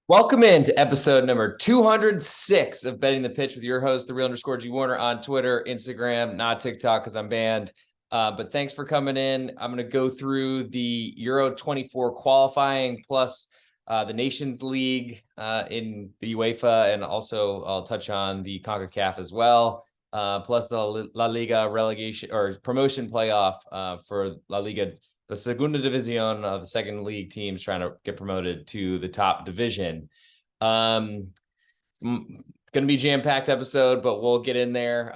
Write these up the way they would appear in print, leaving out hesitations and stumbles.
Welcome into episode number 206 of Betting the Pitch with your host, the real _ G Warner, on Twitter, Instagram, not TikTok because I'm banned. But thanks for coming in. I'm going to go through the Euro 24 qualifying plus the Nations League in the UEFA, and also I'll touch on the CONCACAF as well, plus the La Liga relegation or promotion playoff for La Liga, the Segunda División, the second league teams trying to get promoted to the top division. It's going to be a jam-packed episode, but we'll get in there.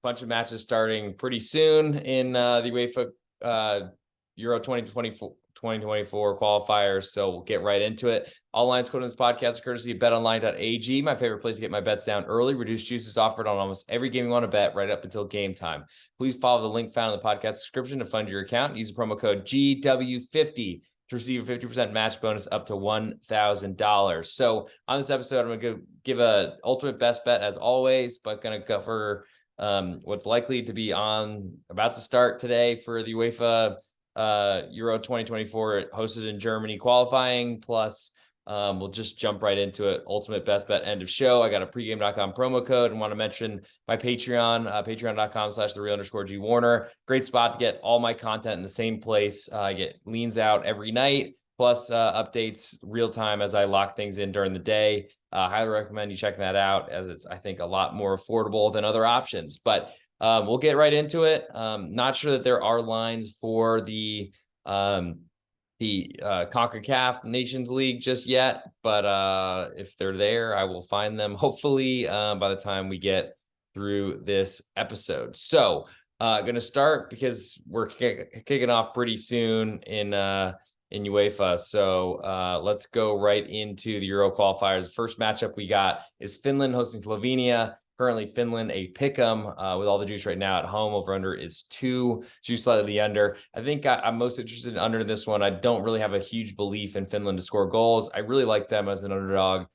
Bunch of matches starting pretty soon in the UEFA Euro 2024 qualifiers, so we'll get right into it. All lines quoted in this podcast are courtesy of betonline.ag, my favorite place to get my bets down early. Reduced juices offered on almost every game you want to bet right up until game time. Please follow the link found in the podcast description to fund your account. Use the promo code GW50 to receive a 50% match bonus up to $1,000. So on this episode, I'm going to give a ultimate best bet as always, but going to cover what's likely to be about to start today for the UEFA Euro 2024 hosted in Germany qualifying, plus we'll just jump right into it. Ultimate best bet end of show. I got a pregame.com promo code and want to mention my Patreon, patreon.com/the_G Warner. Great spot to get all my content in the same place. I get leans out every night, plus updates real time as I lock things in during the day. Highly recommend you checking that out, as it's, I think, a lot more affordable than other options. But we'll get right into it. Not sure that there are lines for the CONCACAF Nations League just yet, but if they're there, I will find them hopefully by the time we get through this episode. So going to start because we're kicking off pretty soon in UEFA. So let's go right into the Euro qualifiers. The first matchup we got is Finland hosting Slovenia. Currently, Finland a pick'em with all the juice right now at home. Over under is 2, juice slightly under. I think I'm most interested in under this one. I don't really have a huge belief in Finland to score goals. I really like them as an underdog,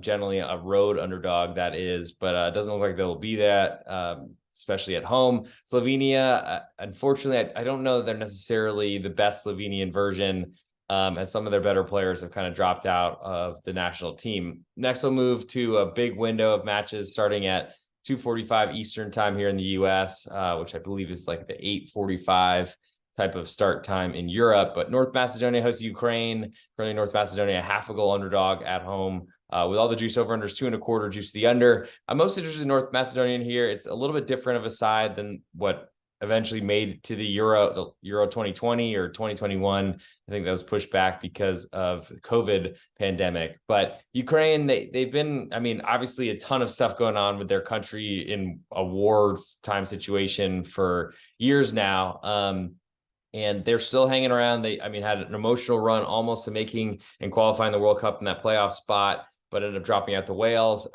generally a road underdog that is, but it doesn't look like they'll be that, especially at home. Slovenia, unfortunately, I don't know that they're necessarily the best Slovenian version, as some of their better players have kind of dropped out of the national team. Next, we'll move to a big window of matches starting at 2:45 Eastern time here in the US, which I believe is like the 8:45 type of start time in Europe. But North Macedonia hosts Ukraine. Currently, North Macedonia, half a goal underdog at home. With all the juice over unders, 2.25 juice to the under. I'm most interested in North Macedonia here. It's a little bit different of a side than what eventually made to the Euro 2020 or 2021. I think that was pushed back because of the COVID pandemic. But Ukraine, they've been, I mean, obviously a ton of stuff going on with their country in a wartime situation for years now. And they're still hanging around. They, I mean, had an emotional run almost to making and qualifying the World Cup in that playoff spot, but ended up dropping out to Wales.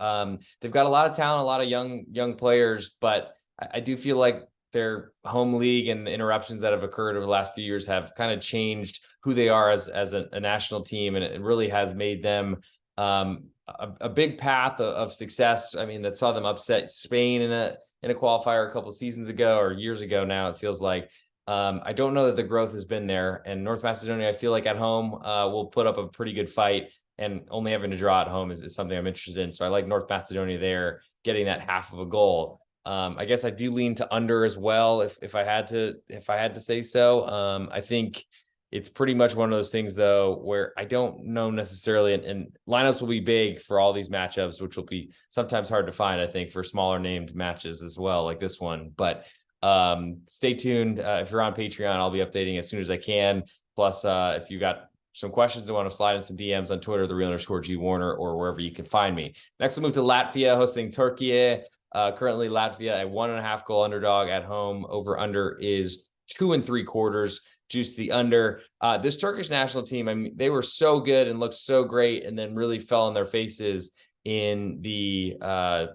They've got a lot of talent, a lot of young players, but I do feel like their home league and the interruptions that have occurred over the last few years have kind of changed who they are as a national team. And it really has made them a big path of success. I mean, that saw them upset Spain in a qualifier a couple of seasons ago or years ago now, it feels like. I don't know that the growth has been there. And North Macedonia, I feel like at home will put up a pretty good fight, and only having to draw at home is something I'm interested in. So I like North Macedonia there, getting that half of a goal. I guess I do lean to under as well if I had to say so. I think it's pretty much one of those things though where I don't know necessarily, and lineups will be big for all these matchups, which will be sometimes hard to find, I think, for smaller named matches as well, like this one. But stay tuned. If you're on Patreon, I'll be updating as soon as I can. Plus, if you got some questions and want to slide in some DMs on Twitter, the real _ G Warner, or wherever you can find me. Next, we'll move to Latvia hosting Turkey. Currently, Latvia, a 1.5 goal underdog at home. Over under is 2.75. Juice the under. This Turkish national team, I mean, they were so good and looked so great, and then really fell on their faces in the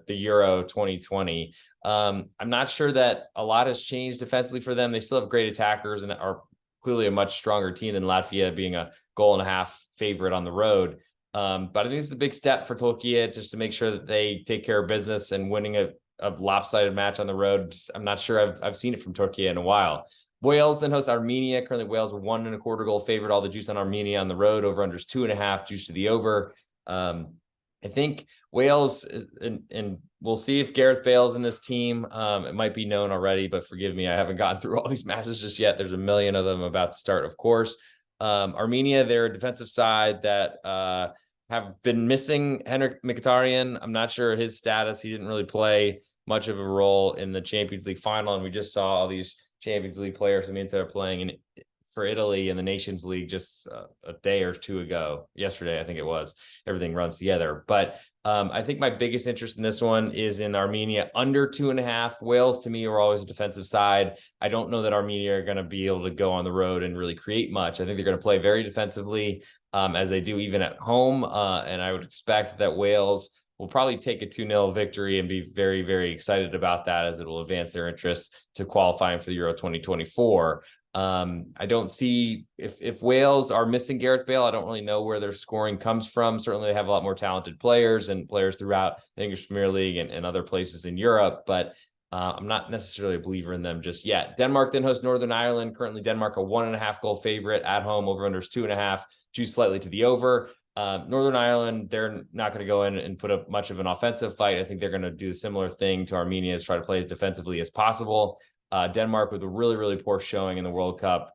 Euro 2020. I'm not sure that a lot has changed defensively for them. They still have great attackers and are clearly a much stronger team than Latvia, being a 1.5 goal favorite on the road. But I think it's a big step for Turkey just to make sure that they take care of business, and winning a lopsided match on the road. I'm not sure I've seen it from Turkey in a while. Wales then hosts Armenia. Currently, Wales 1.25 goal favorite. All the juice on Armenia on the road. Over unders 2.5, juice to the over. I think Wales, and we'll see if Gareth Bale's in this team. It might be known already, but forgive me, I haven't gotten through all these matches just yet. There's a million of them about to start, of course. Armenia, they're a defensive side that have been missing Henrik Mkhitaryan. I'm not sure his status. He didn't really play much of a role in the Champions League final, and we just saw all these Champions League players. I mean, they're playing for Italy in the Nations League just a day or two ago. Yesterday, I think it was. Everything runs together. But I think my biggest interest in this one is in Armenia under 2.5. Wales, to me, are always a defensive side. I don't know that Armenia are going to be able to go on the road and really create much. I think they're going to play very defensively, as they do even at home. And I would expect that Wales will probably take a 2-0 victory and be very, very excited about that, as it will advance their interest to qualifying for the Euro 2024. I don't see if Wales are missing Gareth Bale, I don't really know where their scoring comes from. Certainly they have a lot more talented players and players throughout the English Premier League and other places in Europe, but I'm not necessarily a believer in them just yet. Denmark then hosts Northern Ireland. Currently Denmark a 1.5 goal favorite at home. Over under is 2.5, juice slightly to the over. Northern Ireland, they're not going to go in and put up much of an offensive fight. I think they're going to do a similar thing to Armenia, is try to play as defensively as possible. Denmark with a really, really poor showing in the World Cup,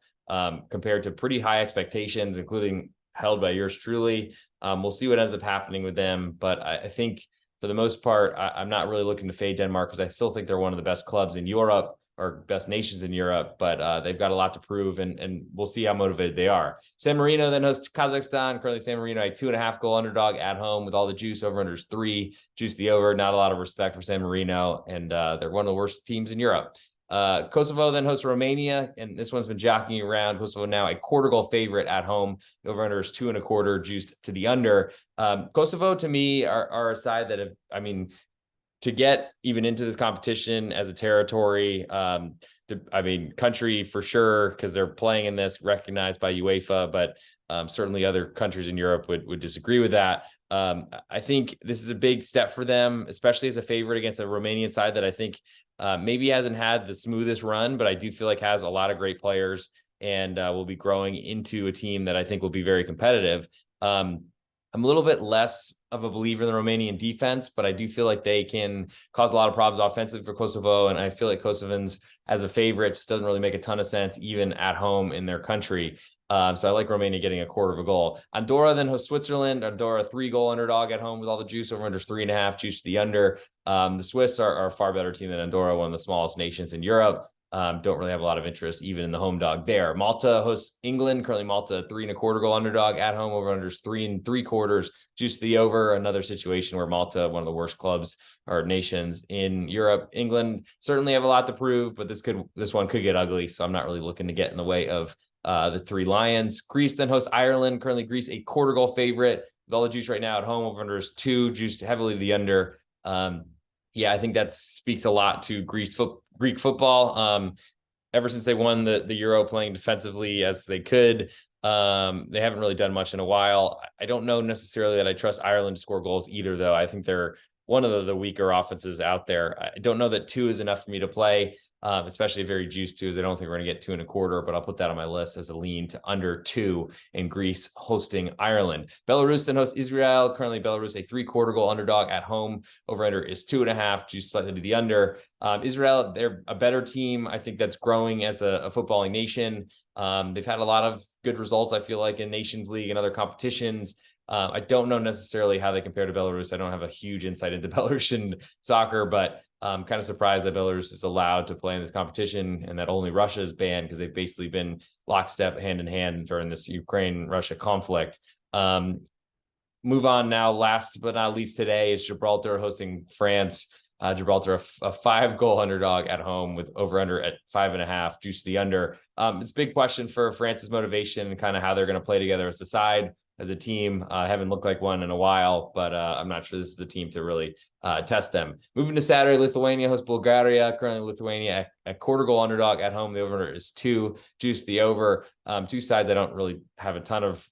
compared to pretty high expectations, including held by yours truly. We'll see what ends up happening with them. But I think for the most part, I'm not really looking to fade Denmark, because I still think they're one of the best clubs in Europe, or best nations in Europe, but they've got a lot to prove, and we'll see how motivated they are. San Marino then hosts Kazakhstan. Currently San Marino a 2.5 goal underdog at home with all the juice. Over under is 3, juice the over. Not a lot of respect for San Marino, and they're one of the worst teams in Europe. Kosovo then hosts Romania, and this one's been jockeying around. Kosovo now a 1/4 goal favorite at home. The over under is 2.25, juiced to the under. Kosovo to me are a side that have, I mean, to get even into this competition as a territory, country for sure, because they're playing in this, recognized by UEFA, but certainly other countries in Europe would disagree with that. I think this is a big step for them, especially as a favorite against a Romanian side that I think maybe hasn't had the smoothest run, but I do feel like has a lot of great players, and will be growing into a team that I think will be very competitive. I'm a little bit less of a believer in the Romanian defense, but I do feel like they can cause a lot of problems offensively for Kosovo. And I feel like Kosovans as a favorite just doesn't really make a ton of sense, even at home in their country. So I like Romania getting a 1/4 goal. Andorra then hosts Switzerland. Andorra 3-goal underdog at home with all the juice. Over under 3.5, juice to the under. The Swiss are a far better team than Andorra, one of the smallest nations in Europe. Don't really have a lot of interest even in the home dog there. Malta hosts England. Currently Malta 3.25 goal underdog at home. Over under 3.75, juice the over. Another situation where Malta, one of the worst clubs or nations in Europe. England certainly have a lot to prove, but this one could get ugly. So I'm not really looking to get in the way of the Three Lions. Greece then hosts Ireland. Currently Greece a 1/4 goal favorite with all the juice right now at home. Over under is 2, juiced heavily to the under. Yeah, I think that speaks a lot to Greek football. Ever since they won the Euro playing defensively as they could, they haven't really done much in a while. I don't know necessarily that I trust Ireland to score goals either, though. I think they're one of the weaker offenses out there. I don't know that 2 is enough for me to play, especially very juiced 2s. I don't think we're going to get 2.25, but I'll put that on my list as a lean to under 2 in Greece hosting Ireland. Belarus then hosts Israel. Currently Belarus a 3/4 goal underdog at home. Over under is 2.5, juice slightly to the under. Israel, they're a better team. I think that's growing as a footballing nation. They've had a lot of good results, I feel like, in Nations League and other competitions. I don't know necessarily how they compare to Belarus. I don't have a huge insight into Belarusian soccer, but I'm kind of surprised that Belarus is allowed to play in this competition and that only Russia is banned, because they've basically been lockstep, hand in hand during this Ukraine-Russia conflict. Move on now. Last but not least today is Gibraltar hosting France. Gibraltar a 5-goal underdog at home with over under at 5.5, juice to the under. It's a big question for France's motivation and kind of how they're going to play together as a side, as a team. Haven't looked like one in a while, but I'm not sure this is the team to really test them. Moving to Saturday, Lithuania hosts Bulgaria. Currently Lithuania a 1/4 goal underdog at home. The over is 2, juice the over. Two sides I don't really have a ton of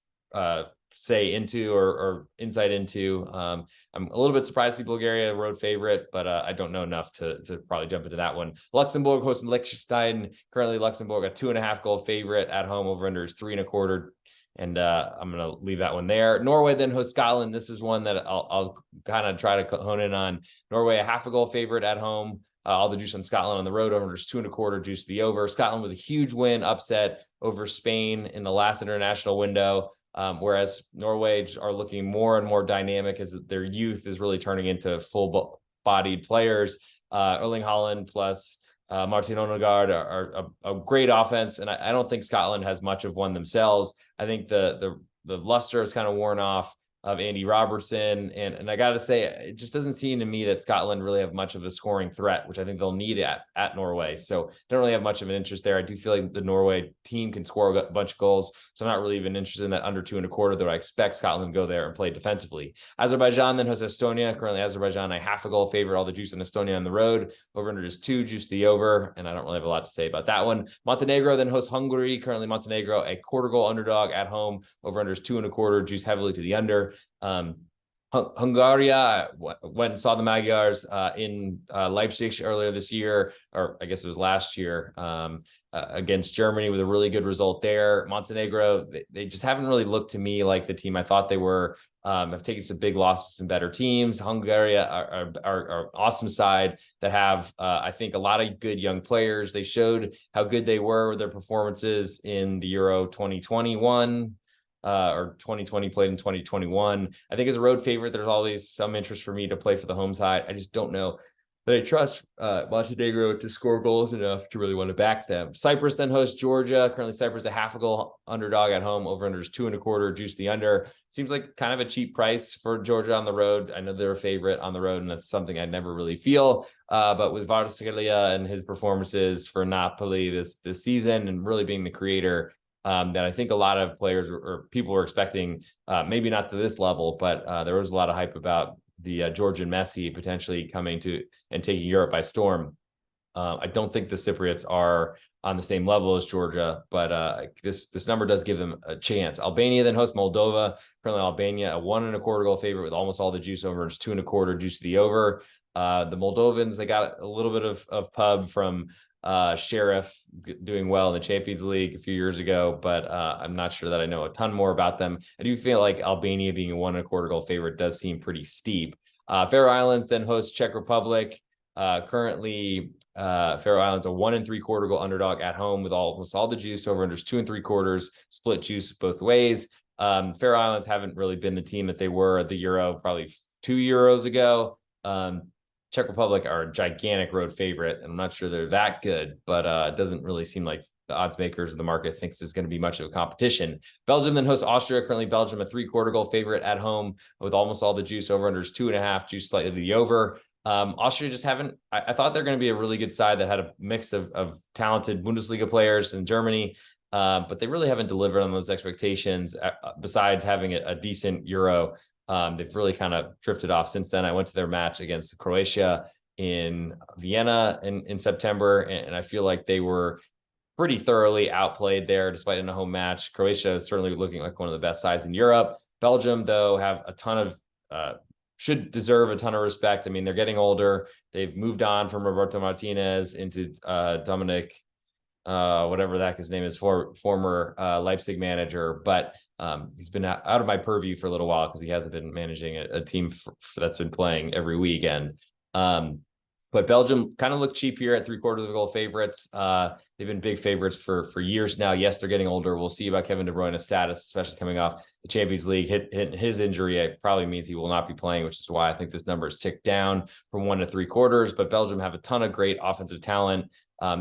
say into or insight into. I'm a little bit surprised to see Bulgaria road favorite, but I don't know enough to probably jump into that one. Luxembourg hosting Liechtenstein. Currently Luxembourg a 2.5 goal favorite at home. Over under is 3.25, And I'm going to leave that one there. Norway then hosts Scotland. This is one that I'll kind of try to hone in on. Norway, a 0.5 goal favorite at home. All the juice on Scotland on the road. Over just 2.25 juice the over. Scotland with a huge win, upset over Spain in the last international window. Whereas Norway are looking more and more dynamic as their youth is really turning into full-bodied players. Erling Haaland plus Martin Odegaard are a great offense, and I don't think Scotland has much of one themselves. I think the luster is kind of worn off of Andy Robertson. And I got to say, it just doesn't seem to me that Scotland really have much of a scoring threat, which I think they'll need at Norway. So don't really have much of an interest there. I do feel like the Norway team can score a bunch of goals. So I'm not really even interested in that under 2.25, though I expect Scotland to go there and play defensively. Azerbaijan then hosts Estonia. Currently Azerbaijan, a 0.5 goal favorite. All the juice in Estonia on the road. Over under is 2, juice the over. And I don't really have a lot to say about that one. Montenegro then hosts Hungary. Currently Montenegro, a 0.25 goal underdog at home. Over under is 2.25, juice heavily to the under. Hungary went and saw the Magyars in Leipzig earlier this year, or I guess it was last year, against Germany with a really good result there. Montenegro, they just haven't really looked to me like the team I thought they were. Have taken some big losses and better teams. Hungary are an awesome side that have, I think, a lot of good young players. They showed how good they were with their performances in the Euro 2021. Or 2020 played in 2021. I think as a road favorite, there's always some interest for me to play for the home side. I just don't know that I trust Montenegro to score goals enough to really want to back them. Cyprus then hosts Georgia. Currently Cyprus a 0.5 goal underdog at home. Over under is 2.25, juice the under. Seems like kind of a cheap price for Georgia on the road. I know they're a favorite on the road, and that's something I never really feel. But with Kvaratskhelia and his performances for Napoli this season and really being the creator, that I think a lot of players or people were expecting, maybe not to this level, but there was a lot of hype about the Georgian Messi potentially coming to and taking Europe by storm. I don't think the Cypriots are on the same level as Georgia, but this number does give them a chance. Albania then hosts Moldova. Currently Albania, a 1.25 goal favorite with almost all the juice over. It's 2.25 juice to the over. The Moldovans, they got a little bit of pub from Sheriff doing well in the Champions League a few years ago, but I'm not sure that I know a ton more about them. I do feel like Albania being a 1.25 goal favorite does seem pretty steep. Faroe Islands then hosts Czech Republic. Currently Faroe Islands a 1.75 goal underdog at home with almost all the juice. Over unders 2.75, split juice both ways. Faroe Islands haven't really been the team that they were at the Euro probably 2 Euros ago. Czech Republic are a gigantic road favorite, and I'm not sure they're that good, but it doesn't really seem like the odds makers of the market thinks there's going to be much of a competition. Belgium then hosts Austria. Currently Belgium a 3/4 goal favorite at home with almost all the juice. Over unders 2.5, juice slightly to the over. Austria just haven't, I thought they're going to be a really good side that had a mix of talented Bundesliga players in Germany, but they really haven't delivered on those expectations besides having a decent Euro. They've really kind of drifted off since then. I went to their match against Croatia in Vienna in September, and I feel like they were pretty thoroughly outplayed there despite in a home match. Croatia is certainly looking like one of the best sides in Europe. Belgium, though, have a ton of should deserve a ton of respect. I mean, they're getting older. They've moved on from Roberto Martinez into Dominic, whatever that his name is, former Leipzig manager, but he's been out of my purview for a little while because he hasn't been managing a team that's been playing every weekend. But Belgium kind of look cheap here at 3/4 goal favorites. They've been big favorites for years now. Yes, they're getting older. We'll see about Kevin De Bruyne's status, especially coming off the Champions League. His injury, it probably means he will not be playing, which is why I think this number is ticked down from 1 to 3/4. But Belgium have a ton of great offensive talent.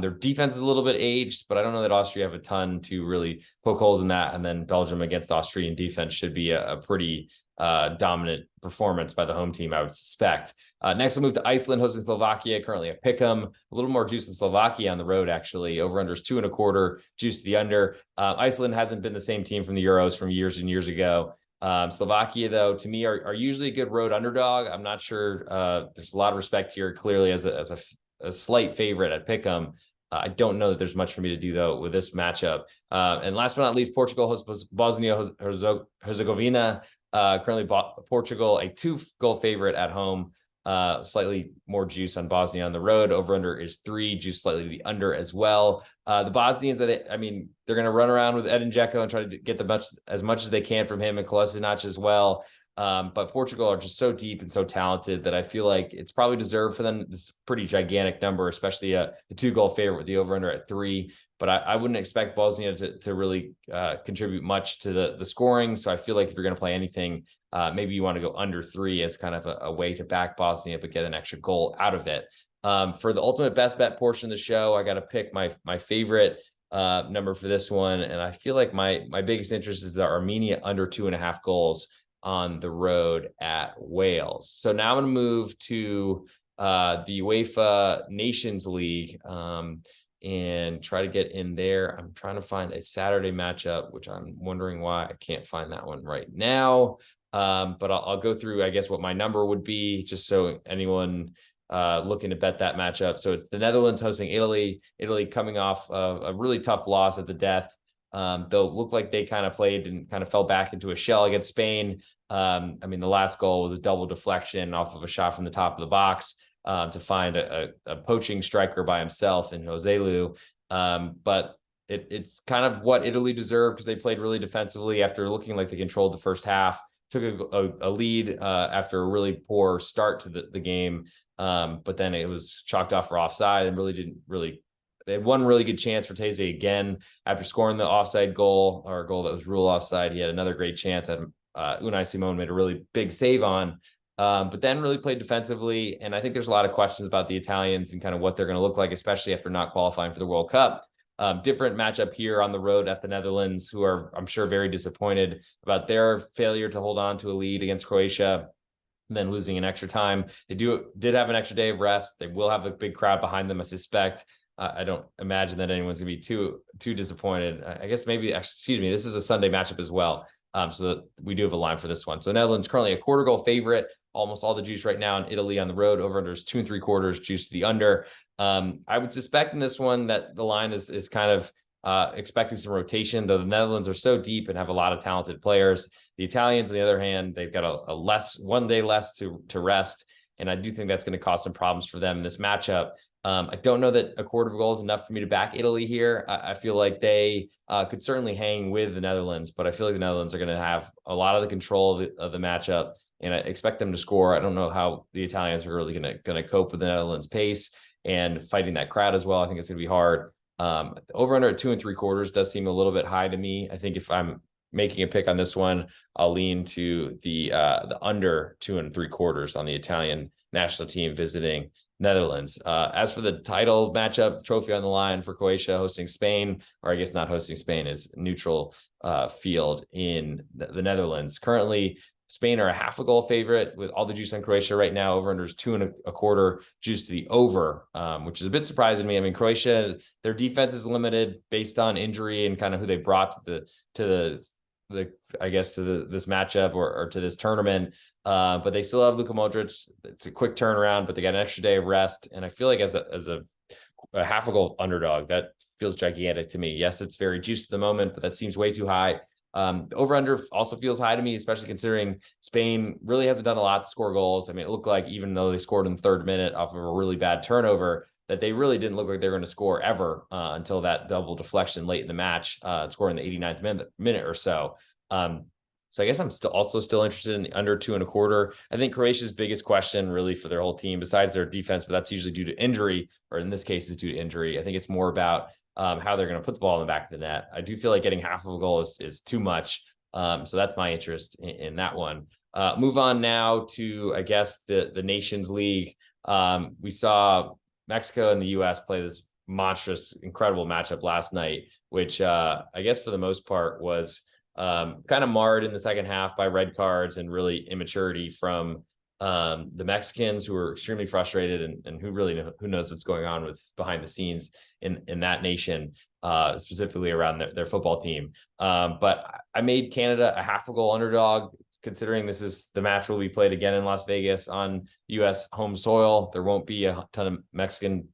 Their defense is a little bit aged, but I don't know that Austria have a ton to really poke holes in that. And then Belgium against the Austrian defense should be a pretty dominant performance by the home team, I would suspect. Next, we'll move to Iceland hosting Slovakia. Currently a pick'em, a little more juice in Slovakia on the road, actually. Over under is 2.25, juice to the under. Iceland hasn't been the same team from the Euros from years and years ago. Slovakia, though, to me are usually a good road underdog. I'm not sure. There's a lot of respect here, clearly as a slight favorite at pick'em. I don't know that there's much for me to do, though, with this matchup. And last but not least, Portugal hosts Bosnia-Herzegovina. Currently Portugal a 2 goal favorite at home Slightly more juice on Bosnia on the road. Over under is 3, juice slightly to the under as well. The Bosnians, they're going to run around with Edin Dzeko and try to get as much as they can from him, and Kolasinac as well. But Portugal are just so deep and so talented that I feel like it's probably deserved for them. This pretty gigantic number, especially a 2-goal favorite with the over under at 3. But I wouldn't expect Bosnia to really contribute much to the scoring. So I feel like if you're going to play anything, maybe you want to go under 3 as kind of a way to back Bosnia, but get an extra goal out of it. For the ultimate best bet portion of the show, I got to pick my favorite number for this one. And I feel like my biggest interest is the Armenia under 2.5 goals on the road at Wales. So now I'm going to move to the UEFA Nations League and try to get in there. I'm trying to find a Saturday matchup, which I'm wondering why I can't find that one right now. But I'll go through, I guess, what my number would be, just so anyone looking to bet that matchup. So it's the Netherlands hosting Italy. Italy coming off of a really tough loss at the death. Though look like they kind of played and kind of fell back into a shell against Spain. The last goal was a double deflection off of a shot from the top of the box to find a poaching striker by himself in Joselu. But it's kind of what Italy deserved, because they played really defensively after looking like they controlled the first half, took a lead after a really poor start to the game. But then it was chalked off for offside and they had one really good chance for Teze again after scoring the offside goal, or a goal that was ruled offside. He had another great chance that Unai Simon made a really big save on, but then really played defensively. And I think there's a lot of questions about the Italians and kind of what they're going to look like, especially after not qualifying for the World Cup. Different matchup here on the road at the Netherlands, who are, I'm sure, very disappointed about their failure to hold on to a lead against Croatia, and then losing in extra time. They did have an extra day of rest. They will have a big crowd behind them, I suspect. I don't imagine that anyone's gonna be too disappointed. I guess this is a Sunday matchup as well. So that we do have a line for this one. So Netherlands currently a 1/4 goal favorite, almost all the juice right now in Italy on the road. Over under is 2 3/4, juice to the under. I would suspect in this one that the line is kind of expecting some rotation, though the Netherlands are so deep and have a lot of talented players. The Italians, on the other hand, they've got one day less to rest. And I do think that's going to cause some problems for them in this matchup. I don't know that a 1/4 goal is enough for me to back Italy here. I feel like they could certainly hang with the Netherlands, but I feel like the Netherlands are going to have a lot of the control of the matchup, and I expect them to score. I don't know how the Italians are really going to cope with the Netherlands' pace and fighting that crowd as well. I think it's going to be hard. Over under at 2 3/4 does seem a little bit high to me. I think if I'm making a pick on this one, I'll lean to the under 2 3/4 on the Italian national team visiting Netherlands. As for the title matchup, trophy on the line for Croatia hosting Spain, or I guess not hosting Spain, is neutral field in the Netherlands. Currently, Spain are a 1/2 goal favorite with all the juice on Croatia right now. Over under is 2 1/4, juice to the over, which is a bit surprising to me. Croatia, their defense is limited based on injury and kind of who they brought to this matchup or to this tournament. But they still have Luka Modric. It's a quick turnaround, but they got an extra day of rest. And I feel like as a 1/2 goal underdog, that feels gigantic to me. Yes, it's very juiced at the moment, but that seems way too high. The over-under also feels high to me, especially considering Spain really hasn't done a lot to score goals. It looked like even though they scored in the 3rd minute off of a really bad turnover, that they really didn't look like they were going to score ever until that double deflection late in the match, scoring the 89th minute or so. So I guess I'm still interested in the under 2 1/4. I think Croatia's biggest question really for their whole team, besides their defense, but that's usually due to injury, or in this case is due to injury. I think it's more about how they're going to put the ball in the back of the net. I do feel like getting 1/2 goal is too much. So that's my interest in that one. Move on now to, I guess, the Nations League. We saw Mexico and the U.S. play this monstrous, incredible matchup last night, which I guess for the most part was kind of marred in the second half by red cards and really immaturity from the Mexicans, who were extremely frustrated and who knows what's going on with behind the scenes in that nation, specifically around their football team. But I made Canada a 1/2 goal underdog, considering this is the match will be played again in Las Vegas on U.S. home soil. There won't be a ton of Mexican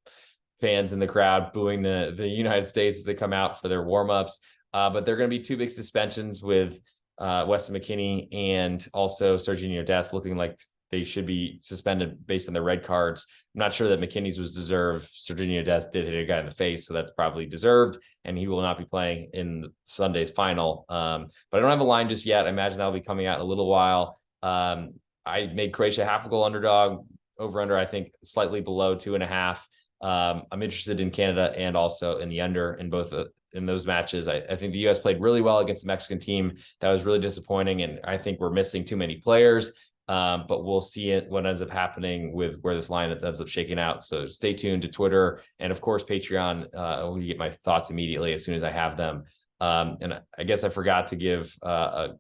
fans in the crowd booing the United States as they come out for their warmups. But there are going to be 2 big suspensions with Weston McKennie and also Sergiño Dest looking like they should be suspended based on their red cards. I'm not sure that McKinney's was deserved. Serginho Dest did hit a guy in the face, so that's probably deserved, and he will not be playing in Sunday's final. But I don't have a line just yet. I imagine that'll be coming out in a little while. I made Croatia half a goal underdog, over under, I think slightly below 2.5. I'm interested in Canada and also in the under in both in those matches. I think the U.S. played really well against the Mexican team. That was really disappointing, and I think we're missing too many players. But we'll see what ends up happening with where this line ends up shaking out. So stay tuned to Twitter and, of course, Patreon. We'll get my thoughts immediately as soon as I have them. And I guess I forgot to give a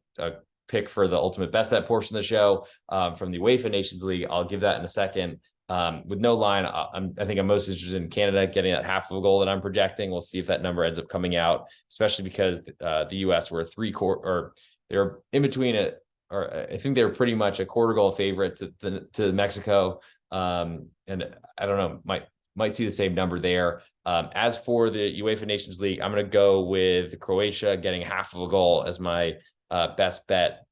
pick for the ultimate best bet portion of the show from the UEFA Nations League. I'll give that in a second. With no line, I think I'm most interested in Canada getting that half of a goal that I'm projecting. We'll see if that number ends up coming out, especially because the U.S. were they're in between it. Or I think they're pretty much a quarter goal favorite to Mexico. And I don't know, might see the same number there. As for the UEFA Nations League, I'm going to go with Croatia getting half of a goal as my best bet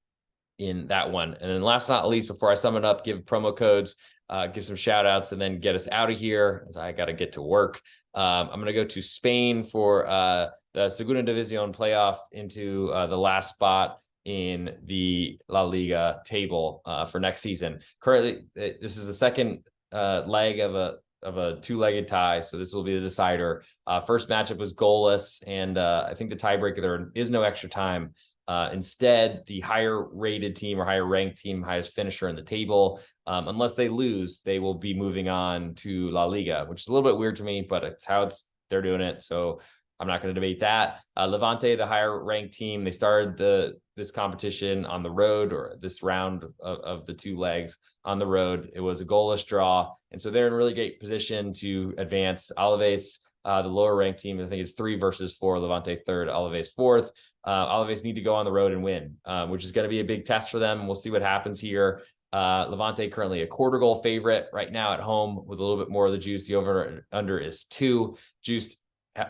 in that one. And then last but not least, before I sum it up, give promo codes, give some shout outs, and then get us out of here as I got to get to work. I'm going to go to Spain for the Segunda División playoff into the last spot in the La Liga table for next season. Currently, this is the second leg of a two-legged tie, so this will be the decider. First matchup was goalless, and I think the tiebreaker, there is no extra time. Instead, the higher rated team or higher ranked team, highest finisher in the table, unless they lose, they will be moving on to La Liga, which is a little bit weird to me, but it's how they're doing it. So I'm not going to debate that. Levante, the higher ranked team, they started this competition on the road, or this round of the two legs on the road. It was a goalless draw, and so they're in really great position to advance. Alaves, the lower ranked team, I think it's 3 versus 4. Levante third, Alaves fourth. Alaves need to go on the road and win, which is going to be a big test for them. We'll see what happens here. Levante currently a quarter goal favorite right now at home with a little bit more of the juice. The over under is 2, juiced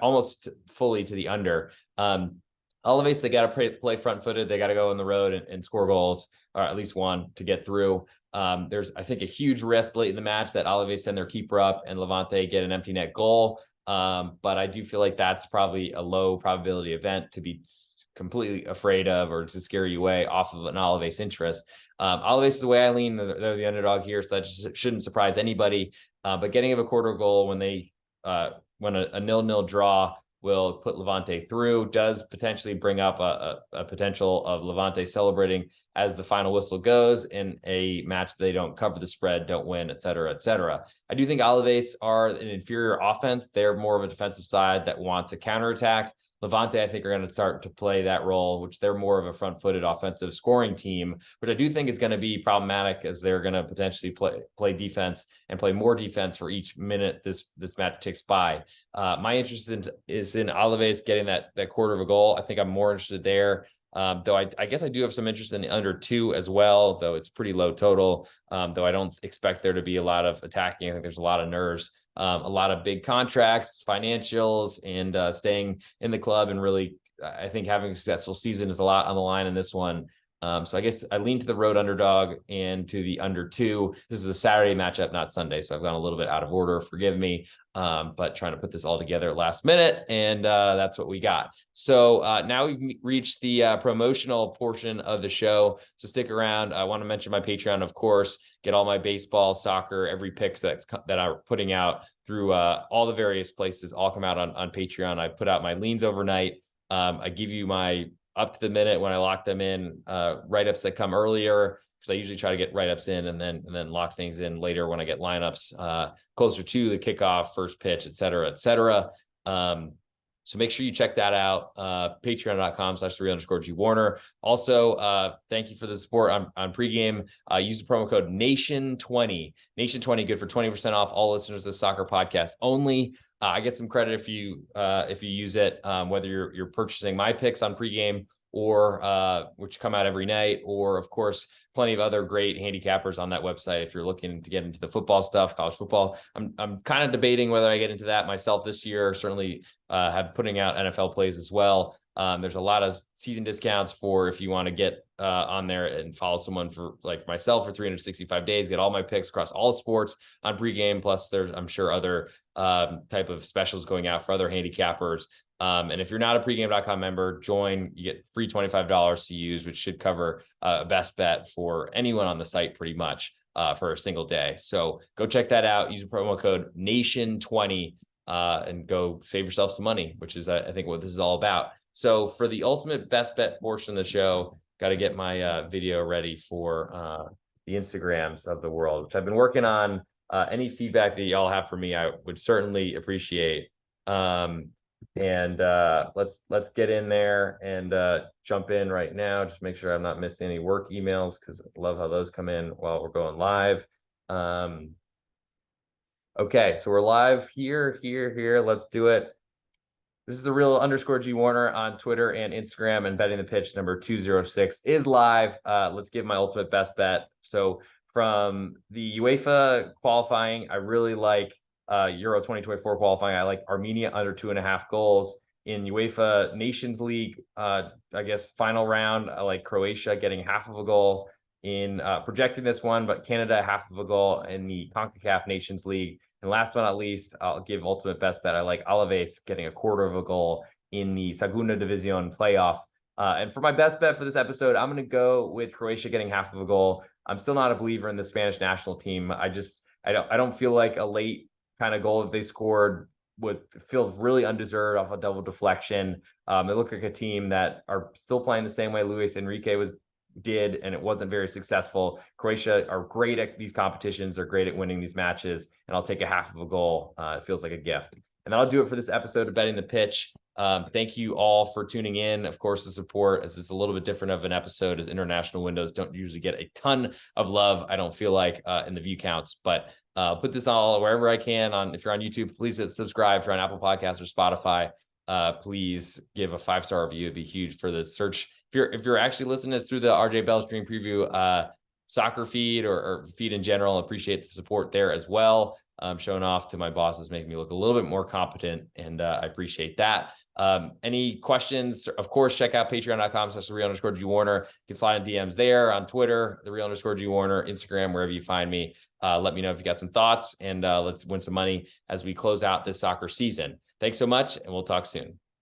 almost fully to the under. Alaves, they got to play front footed. They got to go on the road and score goals, or at least one, to get through. There's, I think, a huge risk late in the match that Alaves send their keeper up and Levante get an empty net goal. But I do feel like that's probably a low probability event to be completely afraid of or to scare you away off of an Alaves interest. Alaves is the way I lean. They're the underdog here, so that just shouldn't surprise anybody. But getting of a quarter goal when a 0-0 draw will put Levante through, does potentially bring up a potential of Levante celebrating as the final whistle goes in a match they don't cover the spread, don't win, et cetera, et cetera. I do think Alaves are an inferior offense. They're more of a defensive side that want to counterattack. Levante, I think, are going to start to play that role, which they're more of a front-footed offensive scoring team, which I do think is going to be problematic as they're going to potentially play defense and play more defense for each minute this match ticks by. My interest is in Alaves getting that quarter of a goal. I think I'm more interested there. Though I guess I do have some interest in the under 2 as well, though it's pretty low total. Though I don't expect there to be a lot of attacking. I think there's a lot of nerves. A lot of big contracts, financials, and staying in the club, and really, I think having a successful season is a lot on the line in this one. So I guess I lean to the road underdog and to the under 2. This is a Saturday matchup, not Sunday, so I've gone a little bit out of order. Forgive me, but trying to put this all together last minute, and that's what we got. So now we've reached the promotional portion of the show, so stick around. I want to mention my Patreon, of course. Get all my baseball, soccer, every picks that I'm putting out through all the various places, all come out on Patreon. I put out my leans overnight. I give you my up to the minute when I lock them in, write-ups that come earlier, because I usually try to get write-ups in and then lock things in later when I get lineups closer to the kickoff, first pitch, et cetera, et cetera. So make sure you check that out. Patreon.com/3_G Warner. Also, thank you for the support on pregame. Use the promo code NATION20. NATION20, good for 20% off all listeners of the Soccer Podcast only. I get some credit if you use it, whether you're purchasing my picks on pregame or which come out every night, or of course plenty of other great handicappers on that website if you're looking to get into the football stuff, college football. I'm kind of debating whether I get into that myself this year. Certainly have putting out NFL plays as well. There's a lot of season discounts for if you want to get on there and follow someone for like myself for 365 days, get all my picks across all sports on pregame. Plus there's, I'm sure, other type of specials going out for other handicappers. And if you're not a pregame.com member, join, you get free $25 to use, which should cover a best bet for anyone on the site pretty much for a single day. So go check that out. Use the promo code NATION20 and go save yourself some money, which is, I think, what this is all about. So for the ultimate best bet portion of the show, got to get my video ready for the Instagrams of the world, which I've been working on. Any feedback that y'all have for me, I would certainly appreciate. Let's get in there and jump in right now. Just make sure I'm not missing any work emails, because I love how those come in while we're going live. Okay, so we're live here. Let's do it. This is the real _G Warner on Twitter and Instagram, and betting the pitch number 206 is live. Let's give my ultimate best bet. So from the UEFA qualifying, I really like Euro 2024 qualifying. I like Armenia under 2.5 goals. In UEFA Nations League, I guess final round, I like Croatia getting half of a goal in projecting this one, but Canada half of a goal in the CONCACAF Nations League. And last but not least, I'll give ultimate best bet. I like Alaves getting 1/4 of a goal in the Segunda División playoff. And for my best bet for this episode, I'm going to go with Croatia getting half of a goal. I'm still not a believer in the Spanish national team. I don't feel like a late kind of goal that they scored would feel really undeserved off a double deflection. They look like a team that are still playing the same way Luis Enrique did, and it wasn't very successful. Croatia are great at these competitions. They're great at winning these matches, and I'll take a half of a goal. It feels like a gift. And that'll do it for this episode of Betting the Pitch. Thank you all for tuning in. Of course, the support, as it's a little bit different of an episode, as international windows don't usually get a ton of love, I don't feel like, in the view counts, but put this all wherever I can. If you're on YouTube, please hit subscribe. If you're on Apple Podcasts or Spotify, please give a 5-star review. It'd be huge for the search. If you're actually listening to this through the RJ Bell's Dream Preview soccer feed or feed in general, appreciate the support there as well. Showing off to my bosses, making me look a little bit more competent, and I appreciate that. Any questions, of course, check out patreon.com/real_G Warner. You can slide in DMs there, on Twitter, the real_G Warner, Instagram, wherever you find me. Let me know if you got some thoughts, and let's win some money as we close out this soccer season. Thanks so much, and we'll talk soon.